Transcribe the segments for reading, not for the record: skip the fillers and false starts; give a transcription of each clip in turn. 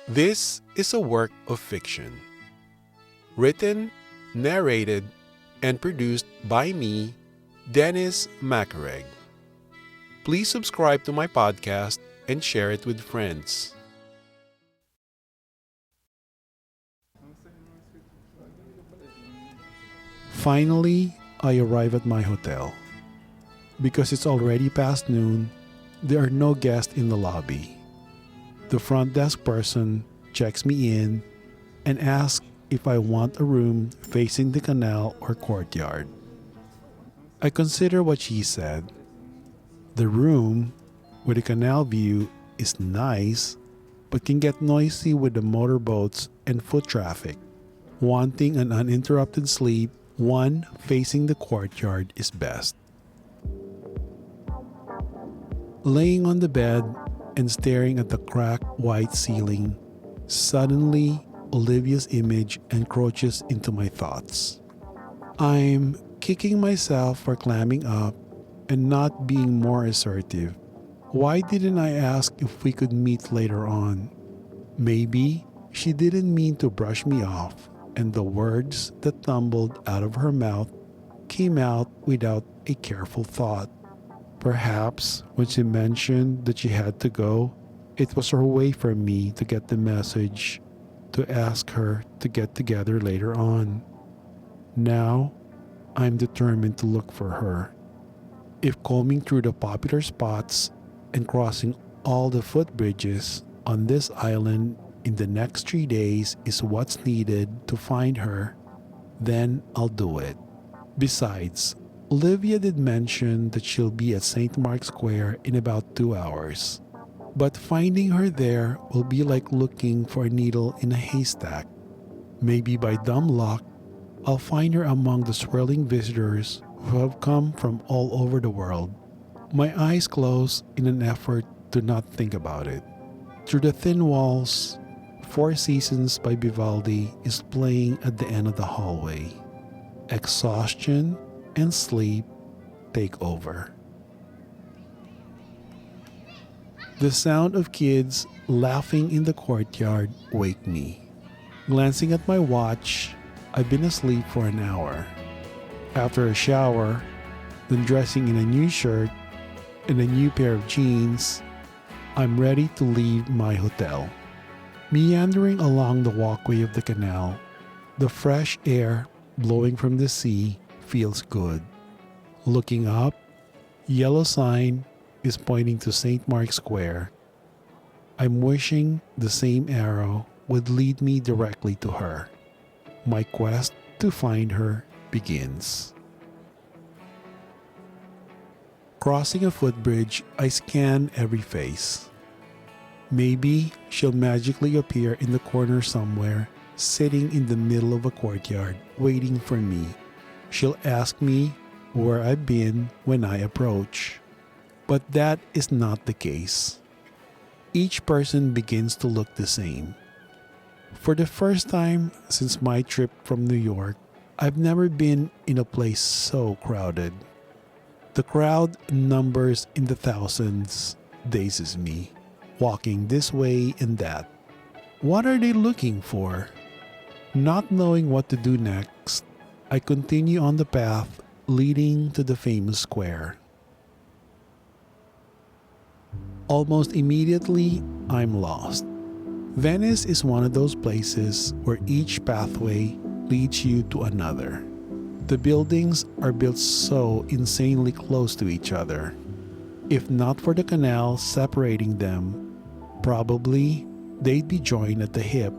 This is a work of fiction, written, narrated, and produced by me, Dennis Macareg. Please subscribe to my podcast and share it with friends. Finally, I arrive at my hotel. Because it's already past noon, there are no guests in the lobby. The front desk person checks me in and asks if I want a room facing the canal or courtyard. I consider what she said. The room with a canal view is nice, but can get noisy with the motorboats and foot traffic. Wanting an uninterrupted sleep, one facing the courtyard is best. Laying on the bed and staring at the cracked white ceiling, suddenly Olivia's image encroaches into my thoughts. I'm kicking myself for climbing up and not being more assertive. Why didn't I ask if we could meet later on? Maybe she didn't mean to brush me off, and the words that tumbled out of her mouth came out without a careful thought. Perhaps when she mentioned that she had to go, it was her way for me to get the message to ask her to get together later on. Now, I'm determined to look for her. If combing through the popular spots and crossing all the footbridges on this island in the next 3 days is what's needed to find her, then I'll do it. Besides, Olivia did mention that she'll be at St. Mark's Square in about 2 hours. But finding her there will be like looking for a needle in a haystack. Maybe by dumb luck, I'll find her among the swirling visitors who have come from all over the world. My eyes close in an effort to not think about it. Through the thin walls, Four Seasons by Vivaldi is playing at the end of the hallway. Exhaustion and sleep take over. The sound of kids laughing in the courtyard wake me. Glancing at my watch, I've been asleep for an hour. After a shower, then dressing in a new shirt and a new pair of jeans, I'm ready to leave my hotel. Meandering along the walkway of the canal, the fresh air blowing from the sea feels good. Looking up, yellow sign is pointing to St. Mark's Square. I'm wishing the same arrow would lead me directly to her. My quest to find her begins. Crossing a footbridge, I scan every face. Maybe she'll magically appear in the corner somewhere, sitting in the middle of a courtyard, waiting for me. She'll ask me where I've been when I approach. But that is not the case. Each person begins to look the same. For the first time since my trip from New York, I've never been in a place so crowded. The crowd numbers in the thousands dazes me, walking this way and that. What are they looking for? Not knowing what to do next, I continue on the path leading to the famous square. Almost immediately, I'm lost. Venice is one of those places where each pathway leads you to another. The buildings are built so insanely close to each other. If not for the canal separating them, probably they'd be joined at the hip.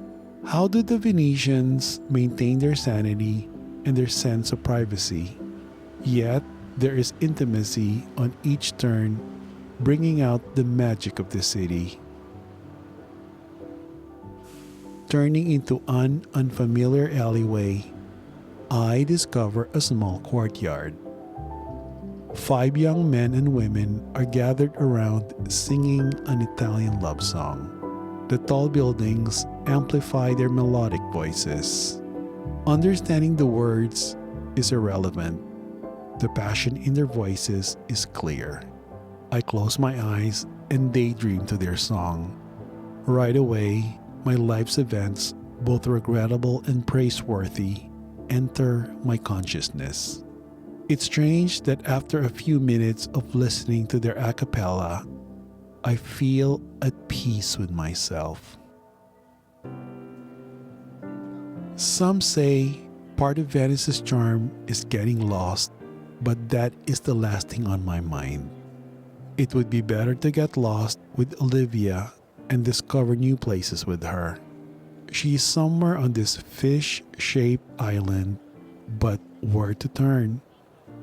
How do the Venetians maintain their sanity and their sense of privacy? Yet, there is intimacy on each turn, bringing out the magic of the city. Turning into an unfamiliar alleyway, I discover a small courtyard. 5 young men and women are gathered around singing an Italian love song. The tall buildings amplify their melodic voices. Understanding the words is irrelevant. The passion in their voices is clear. I close my eyes and daydream to their song. Right away, my life's events, both regrettable and praiseworthy, enter my consciousness. It's strange that after a few minutes of listening to their a cappella, I feel at peace with myself. Some say part of Venice's charm is getting lost, but that is the last thing on my mind. It would be better to get lost with Olivia and discover new places with her. She is somewhere on this fish-shaped island, but where to turn?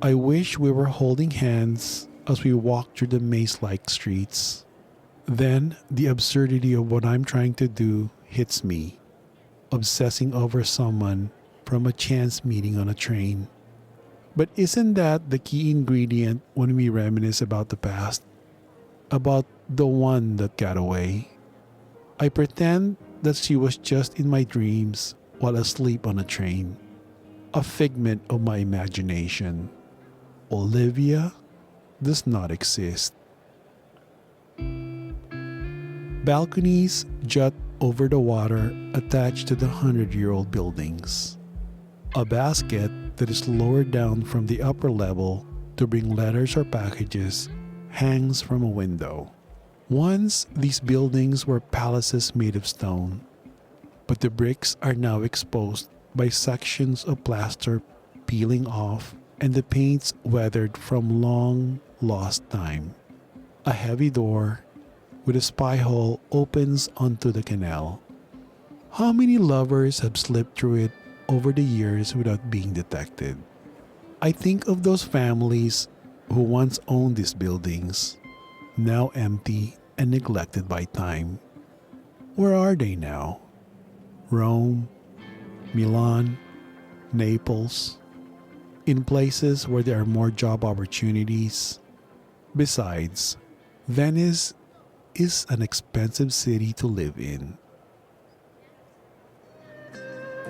I wish we were holding hands as we walk through the maze-like streets. Then the absurdity of what I'm trying to do hits me, obsessing over someone from a chance meeting on a train. But isn't that the key ingredient when we reminisce about the past? About the one that got away? I pretend that she was just in my dreams while asleep on a train. A figment of my imagination. Olivia does not exist. Balconies jut over the water attached to the 100-year-old buildings. A basket that is lowered down from the upper level to bring letters or packages hangs from a window. Once these buildings were palaces made of stone, but the bricks are now exposed by sections of plaster peeling off and the paints weathered from long lost time. A heavy door with a spy hole opens onto the canal. How many lovers have slipped through it over the years without being detected? I think of those families who once owned these buildings, now empty and neglected by time. Where are they now? Rome, Milan, Naples, in places where there are more job opportunities. Besides, Venice is an expensive city to live in.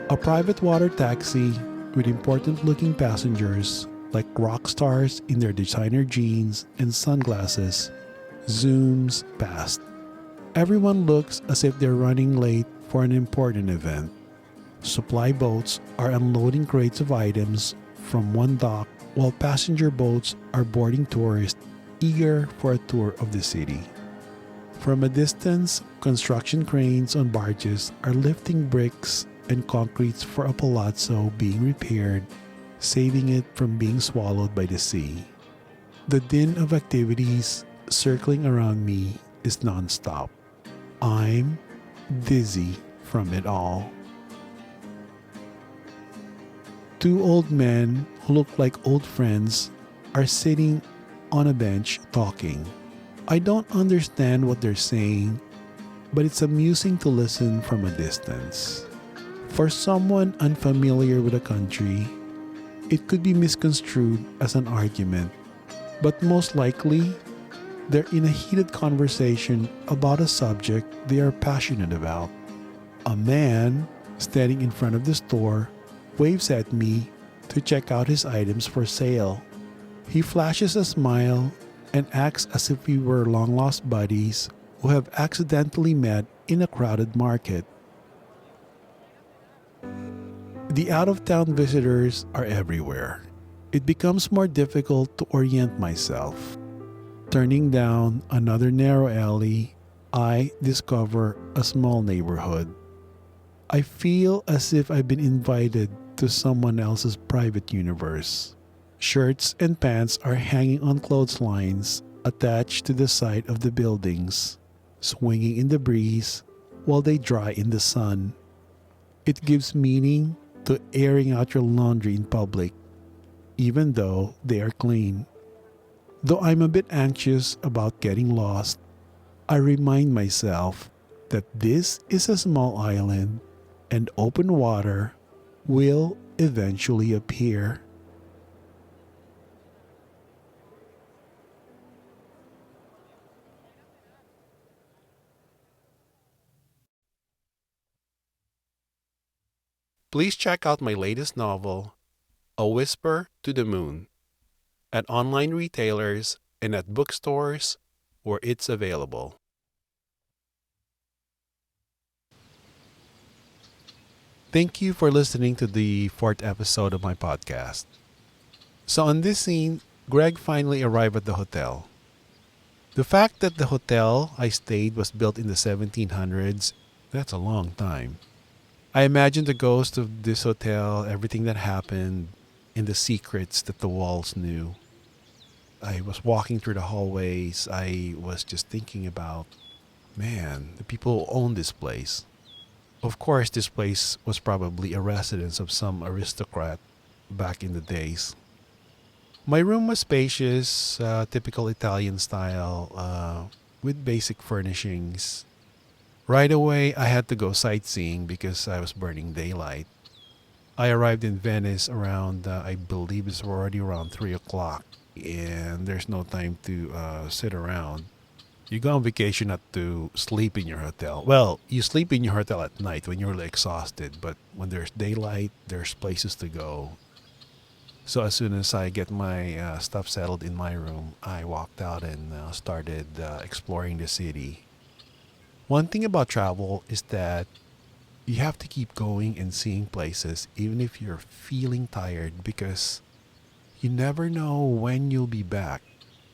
A private water taxi with important-looking passengers like rock stars in their designer jeans and sunglasses zooms past. Everyone looks as if they're running late for an important event. Supply boats are unloading crates of items from one dock while passenger boats are boarding tourists eager for a tour of the city. From a distance, construction cranes on barges are lifting bricks and concretes for a palazzo being repaired, saving it from being swallowed by the sea. The din of activities circling around me is nonstop. I'm dizzy from it all. Two old men who look like old friends are sitting on a bench talking. I don't understand what they're saying, but it's amusing to listen from a distance. For someone unfamiliar with a country, it could be misconstrued as an argument, but most likely, they're in a heated conversation about a subject they are passionate about. A man standing in front of the store waves at me to check out his items for sale. He flashes a smile and acts as if we were long-lost buddies who have accidentally met in a crowded market. The out-of-town visitors are everywhere. It becomes more difficult to orient myself. Turning down another narrow alley, I discover a small neighborhood. I feel as if I've been invited to someone else's private universe. Shirts and pants are hanging on clotheslines attached to the side of the buildings, swinging in the breeze while they dry in the sun. It gives meaning to airing out your laundry in public, even though they are clean. Though I'm a bit anxious about getting lost, I remind myself that this is a small island and open water will eventually appear. Please check out my latest novel, A Whisper to the Moon, at online retailers and at bookstores where it's available. Thank you for listening to the fourth episode of my podcast. So, on this scene, Greg finally arrived at the hotel. The fact that the hotel I stayed was built in the 1700s, that's a long time. I imagined the ghost of this hotel, everything that happened, and the secrets that the walls knew. I was walking through the hallways. I was just thinking about, man, the people who own this place. Of course, this place was probably a residence of some aristocrat back in the days. My room was spacious, typical Italian style, with basic furnishings. Right away, I had to go sightseeing because I was burning daylight. I arrived in Venice around, I believe it's already around 3 o'clock, and there's no time to sit around. You go on vacation not to sleep in your hotel. Well, you sleep in your hotel at night when you're really exhausted, but when there's daylight, there's places to go. So as soon as I get my stuff settled in my room, I walked out and started exploring the city. One thing about travel is that you have to keep going and seeing places even if you're feeling tired because you never know when you'll be back.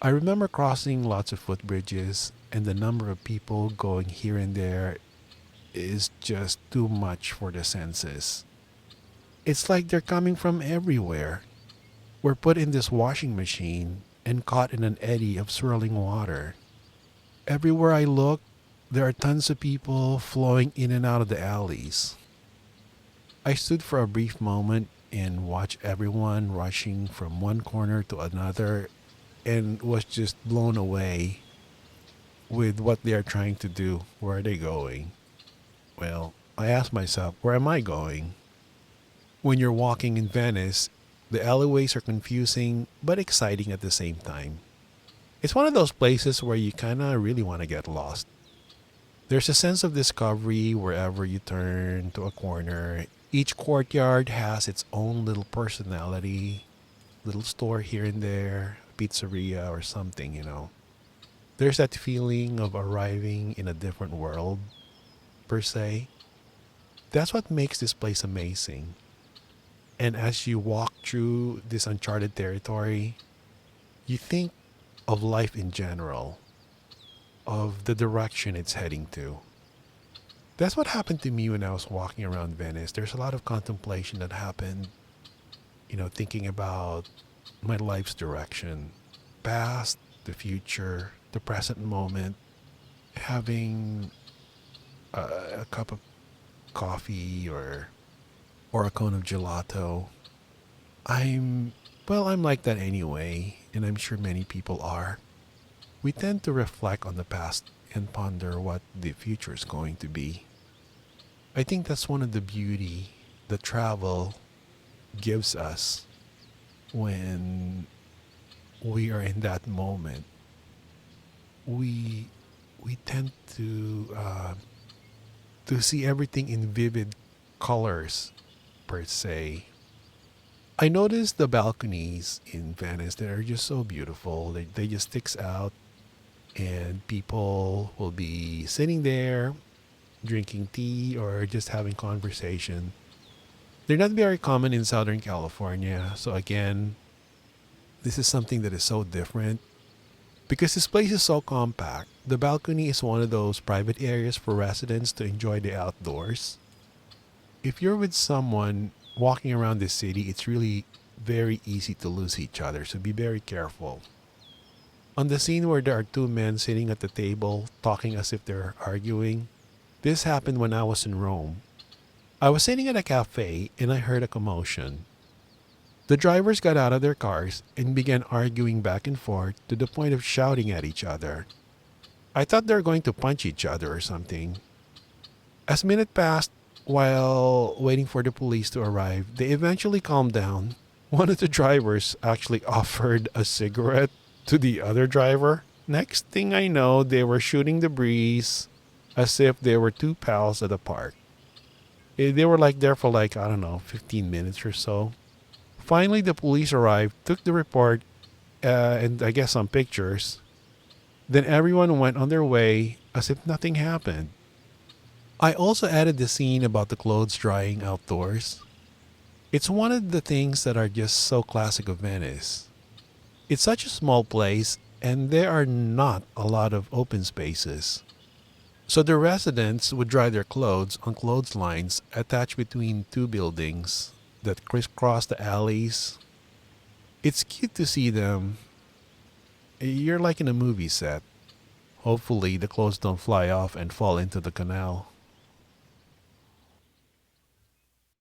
I remember crossing lots of footbridges, and the number of people going here and there is just too much for the senses. It's like they're coming from everywhere. We're put in this washing machine and caught in an eddy of swirling water. Everywhere I look, there are tons of people flowing in and out of the alleys. I stood for a brief moment and watched everyone rushing from one corner to another and was just blown away with what they are trying to do. Where are they going? Well, I asked myself, where am I going? When you're walking in Venice, the alleyways are confusing but exciting at the same time. It's one of those places where you kind of really want to get lost. There's a sense of discovery wherever you turn to a corner. Each courtyard has its own little personality, little store here and there, pizzeria or something. There's that feeling of arriving in a different world, per se. That's what makes this place amazing. And as you walk through this uncharted territory, you think of life in general, of the direction it's heading to. That's what happened to me when I was walking around Venice. There's a lot of contemplation that happened, thinking about my life's direction, past, the future, the present moment, having a cup of coffee or a cone of gelato. I'm like that anyway, and I'm sure many people are. We tend to reflect on the past and ponder what the future is going to be. I think that's one of the beauty that travel gives us when we are in that moment. We we tend to see everything in vivid colors per se. I noticed the balconies in Venice that are just so beautiful. They just sticks out and people will be sitting there drinking tea or just having conversation. They're not very common in Southern California. So again, this is something that is so different. Because this place is so compact, the balcony is one of those private areas for residents to enjoy the outdoors. If you're with someone walking around this city, it's really very easy to lose each other, so be very careful. On the scene where there are two men sitting at the table talking as if they're arguing, this happened when I was in Rome. I was sitting at a cafe and I heard a commotion. The drivers got out of their cars and began arguing back and forth to the point of shouting at each other. I thought they were going to punch each other or something. As minutes passed, while waiting for the police to arrive, they eventually calmed down. One of the drivers actually offered a cigarette to the other driver. Next thing I know, they were shooting the breeze as if they were two pals at a park. They were like there for like, I don't know, 15 minutes or so. Finally, the police arrived, took the report, and I guess some pictures. Then everyone went on their way as if nothing happened. I also added the scene about the clothes drying outdoors. It's one of the things that are just so classic of Venice. It's such a small place, and there are not a lot of open spaces. So the residents would dry their clothes on clotheslines attached between two buildings that crisscross the alleys. It's cute to see them. You're like in a movie set. Hopefully, the clothes don't fly off and fall into the canal.